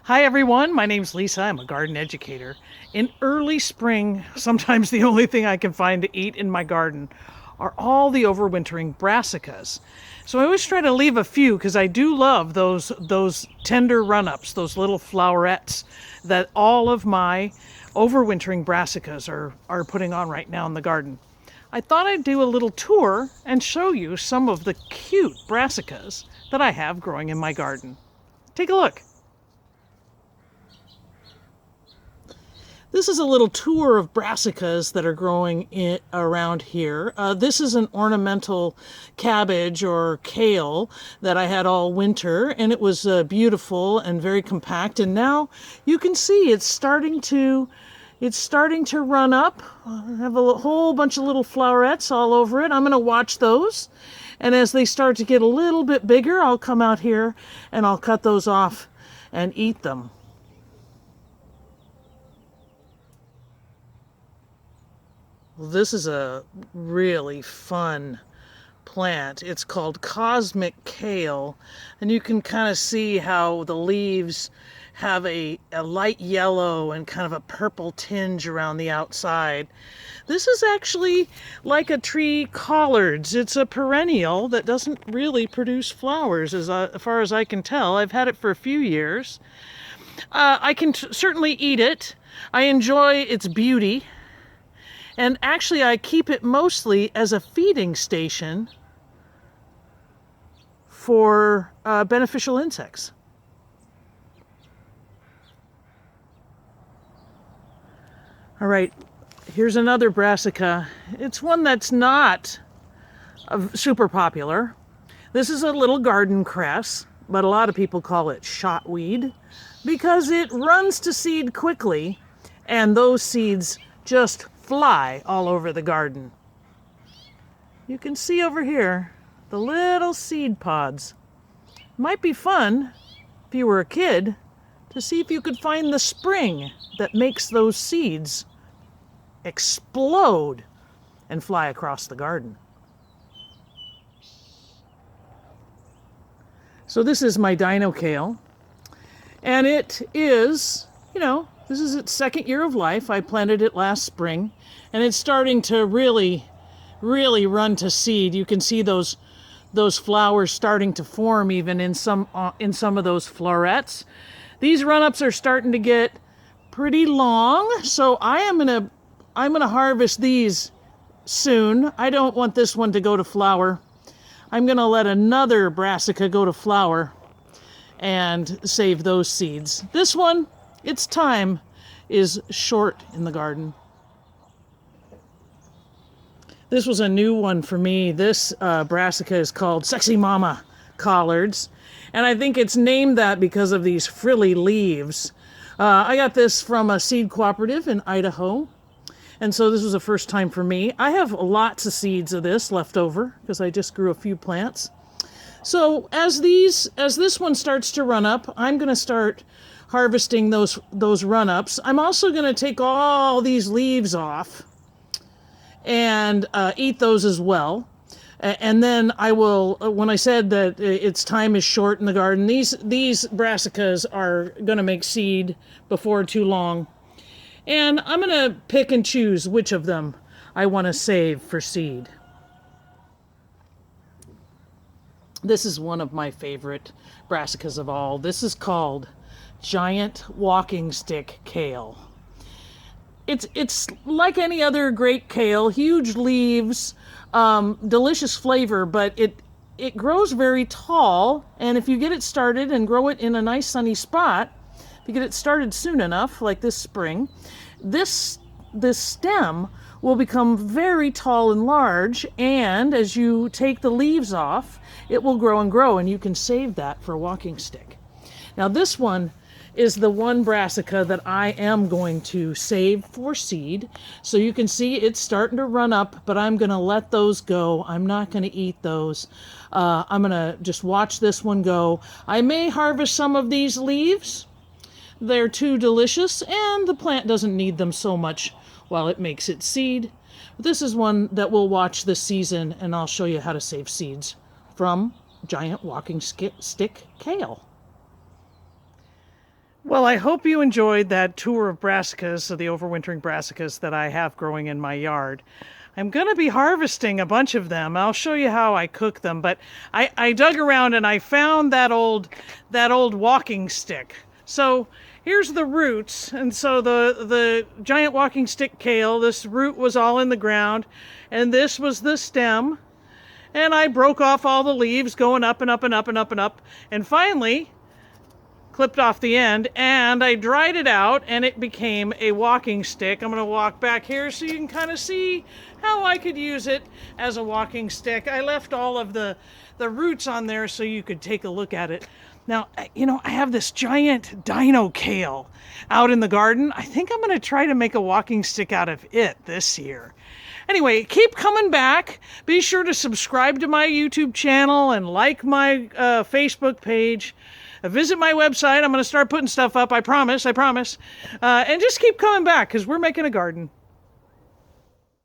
Hi everyone, my name's Lisa. I'm a garden educator. In early spring, sometimes the only thing I can find to eat in my garden are all the overwintering brassicas. So I always try to leave a few because I do love those tender run-ups, those little flowerets that all of my overwintering brassicas are putting on right now in the garden. I thought I'd do a little tour and show you some of the cute brassicas that I have growing in my garden. Take a look. This is a little tour of brassicas that are growing around here. This is an ornamental cabbage or kale that I had all winter, and it was beautiful and very compact. And now you can see it's starting to run up. I have a whole bunch of little flowerets all over it. I'm going to watch those, and as they start to get a little bit bigger, I'll come out here and I'll cut those off and eat them. This is a really fun plant. It's called cosmic kale, and you can kind of see how the leaves have a light yellow and kind of a purple tinge around the outside. This is actually like a tree collards. It's a perennial that doesn't really produce flowers as far as I can tell. I've had it for a few years. I can certainly eat it. I enjoy its beauty. And actually, I keep it mostly as a feeding station for beneficial insects. All right, here's another brassica. It's one that's not super popular. This is a little garden cress, but a lot of people call it shotweed because it runs to seed quickly, and those seeds just fly all over the garden. You can see over here the little seed pods. Might be fun if you were a kid to see if you could find the spring that makes those seeds explode and fly across the garden. So this is my Dino Kale, and it is, this is its second year of life. I planted it last spring, and it's starting to really run to seed. You can see those flowers starting to form even in some of those florets. These run-ups are starting to get pretty long, so I'm gonna harvest these soon. I don't want this one to go to flower. I'm gonna let another brassica go to flower and save those seeds. This one, its time is short in the garden. This was a new one for me. This brassica is called Sexy Mama Collards, and I think it's named that because of these frilly leaves. I got this from a seed cooperative in Idaho, and so this was the first time for me. I have lots of seeds of this left over because I just grew a few plants. So as this one starts to run up, I'm going to start harvesting those run-ups. I'm also going to take all these leaves off and eat those as well. And then I will, when I said that its time is short in the garden, these brassicas are going to make seed before too long. And I'm going to pick and choose which of them I want to save for seed. This is one of my favorite brassicas of all. This is called giant walking stick kale. It's like any other great kale, huge leaves, delicious flavor, but it grows very tall, and if you get it started and grow it in a nice sunny spot, if you get it started soon enough, like this spring, this stem will become very tall and large, and as you take the leaves off, it will grow and grow, and you can save that for a walking stick. Now this one is the one brassica that I am going to save for seed. So you can see it's starting to run up, but I'm going to let those go. I'm not going to eat those. I'm going to just watch this one go. I may harvest some of these leaves. They're too delicious, and the plant doesn't need them so much while it makes its seed. This is one that we'll watch this season, and I'll show you how to save seeds from giant walking stick kale. Well, I hope you enjoyed that tour of brassicas, of the overwintering brassicas that I have growing in my yard. I'm going to be harvesting a bunch of them. I'll show you how I cook them, but I dug around and I found that old walking stick. So here's the roots, and so the giant walking stick kale, this root was all in the ground, and this was the stem, and I broke off all the leaves going up and up and up and up and up, and finally clipped off the end, and I dried it out and it became a walking stick. I'm going to walk back here so you can kind of see how I could use it as a walking stick. I left all of the roots on there so you could take a look at it. Now, you know, I have this giant Dino Kale out in the garden. I think I'm going to try to make a walking stick out of it this year. Anyway, keep coming back. Be sure to subscribe to my YouTube channel and like my Facebook page. Visit my website. I'm going to start putting stuff up. I promise. And just keep coming back because we're making a garden.